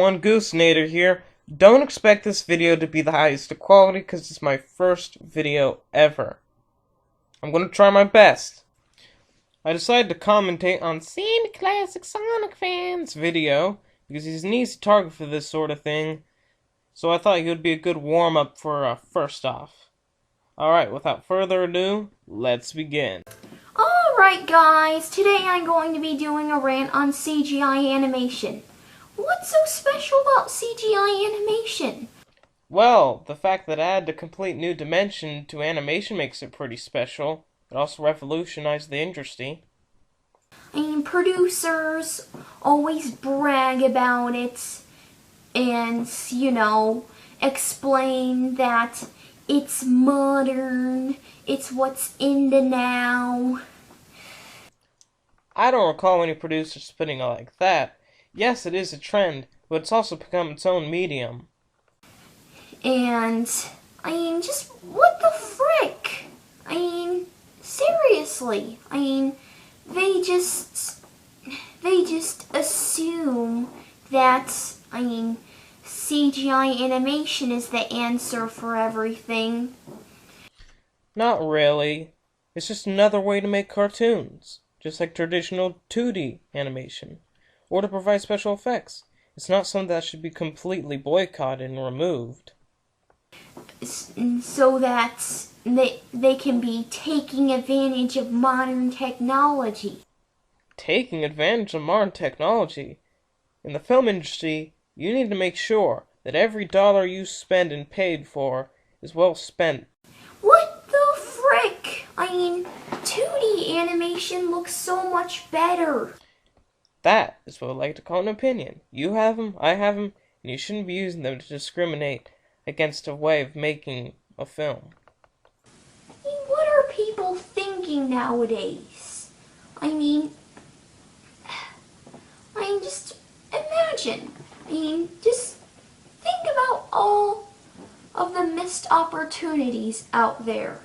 everyone, Goosenator here. Don't expect this video to be the highest quality because it's my first video ever. I'm going to try my best. I decided to commentate on SammyClassicSonicFan's video because he's an easy target for this sort of thing. So I thought he would be a good warm-up for first off. Alright, without further ado, let's begin. Alright guys, today I'm going to be doing a rant on CGI animation. What's so special about CGI animation? Well, the fact that it added a complete new dimension to animation makes it pretty special. It also revolutionized the industry. I mean, producers always brag about it and, explain that it's modern, it's what's in the now. I don't recall any producers putting it like that. Yes, it is a trend, but it's also become its own medium. And, just what the frick? Seriously. They just assume that, CGI animation is the answer for everything. Not really. It's just another way to make cartoons, just like traditional 2D animation, or to provide special effects. It's not something that should be completely boycotted and removed. So that they can be taking advantage of modern technology. Taking advantage of modern technology? In the film industry, you need to make sure that every dollar you spend and paid for is well spent. What the frick? 2D animation looks so much better. That is what I like to call an opinion. You have them, I have them, and you shouldn't be using them to discriminate against a way of making a film. What are people thinking nowadays? Just imagine. Just think about all of the missed opportunities out there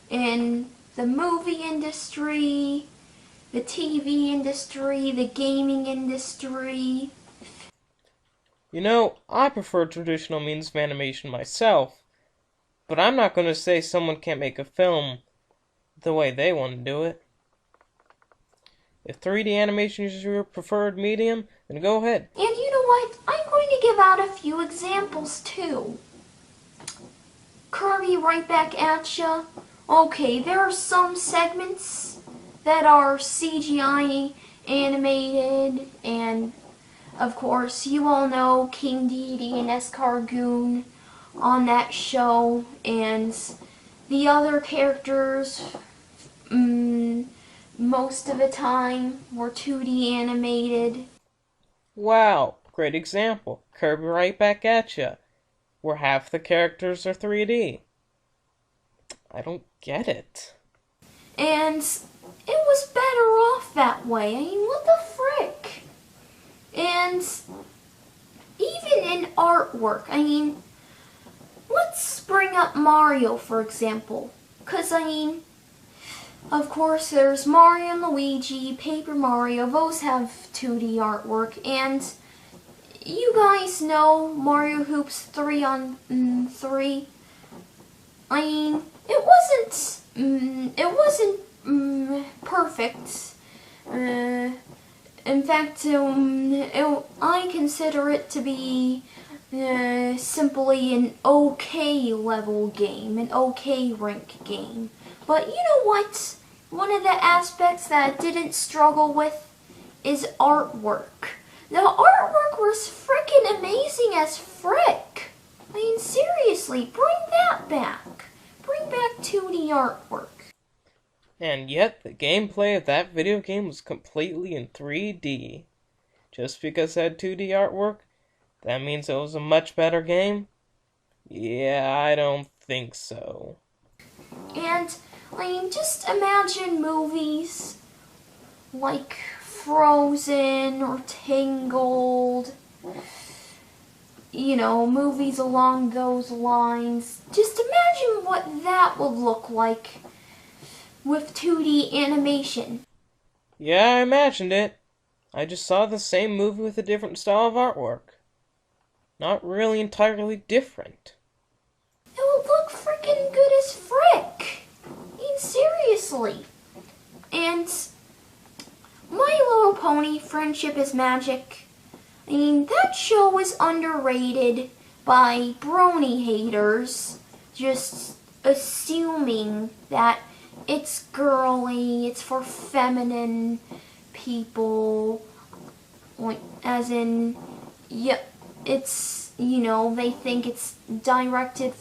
in the movie industry, the TV industry, the gaming industry. I prefer traditional means of animation myself, but I'm not going to say someone can't make a film the way they want to do it. If 3D animation is your preferred medium, then go ahead. And you know what? I'm going to give out a few examples too. Kirby, right back at ya. Okay, there are some segments that are CGI animated, and of course, you all know King Dedede and Escargoon on that show, and the other characters, most of the time, were 2D animated. Wow, great example. Kirby right back at ya, where half the characters are 3D. I don't get it. And it was better off that way. What the frick? And even in artwork, let's bring up Mario, for example. Because, of course, there's Mario and Luigi, Paper Mario, those have 2D artwork, and you guys know Mario Hoops 3 on 3. It wasn't perfect. In fact, I consider it to be simply an okay level game, an okay rank game. But you know what? One of the aspects that I didn't struggle with is artwork. The artwork was frickin' amazing as frick. Seriously, bring that back. Bring back 2D artwork. And yet, the gameplay of that video game was completely in 3D. Just because it had 2D artwork, that means it was a much better game? Yeah, I don't think so. And, just imagine movies like Frozen or Tangled. Movies along those lines. Just imagine what that would look like with 2D animation. Yeah, I imagined it. I just saw the same movie with a different style of artwork. not really entirely different. It would look freaking good as frick. I mean, seriously. And My Little Pony, Friendship is Magic. I mean, that show is underrated by brony haters, just assuming that it's girly, it's for feminine people, like, as in, yeah, it's, they think it's directed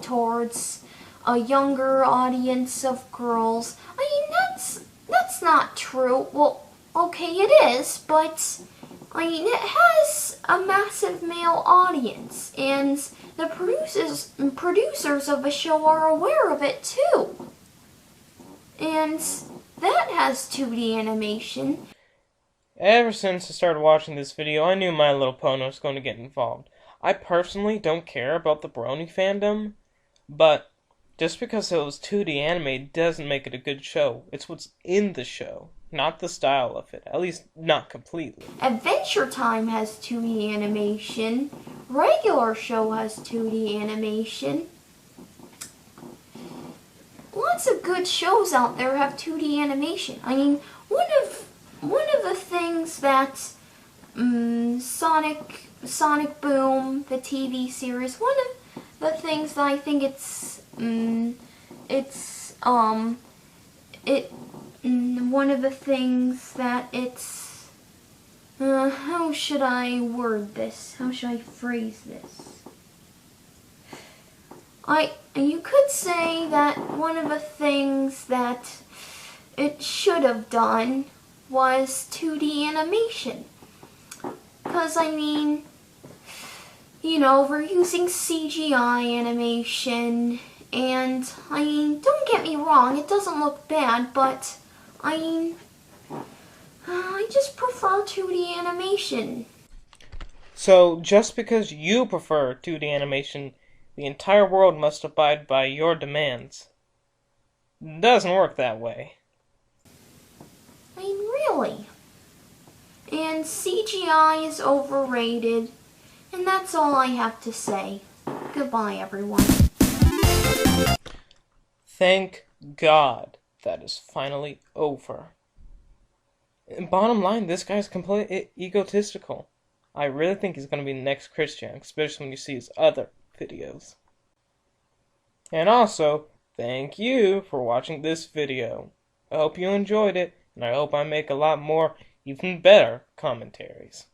towards a younger audience of girls. I mean, that's not true. Well, okay, it is, but I mean, it has a massive male audience, and the producers of the show are aware of it too. And that has 2D animation. Ever since I started watching this video, I knew My Little Pony was going to get involved. I personally don't care about the brony fandom, but just because it was 2D animated doesn't make it a good show. It's what's in the show, not the style of it. At least, not completely. Adventure Time has 2D animation. Regular Show has 2D animation. Lots of good shows out there have 2D animation. I mean, one of the things that Sonic Boom, the TV series, one of the things that I think one of the things that it's, how should I word this? How should I phrase this? You could say that one of the things that it should have done was 2D animation. Because, I mean, we're using CGI animation, and, I mean, don't get me wrong, it doesn't look bad, but, I mean, I just prefer 2D animation. So, just because you prefer 2D animation, the entire world must abide by your demands. It doesn't work that way. I mean, really. And CGI is overrated, and that's all I have to say. Goodbye, everyone. Thank God that is finally over. And bottom line, this guy's completely egotistical. I really think he's going to be the next Christian, especially when you see his other videos. And also, thank you for watching this video. I hope you enjoyed it, and I hope I make a lot more, even better commentaries.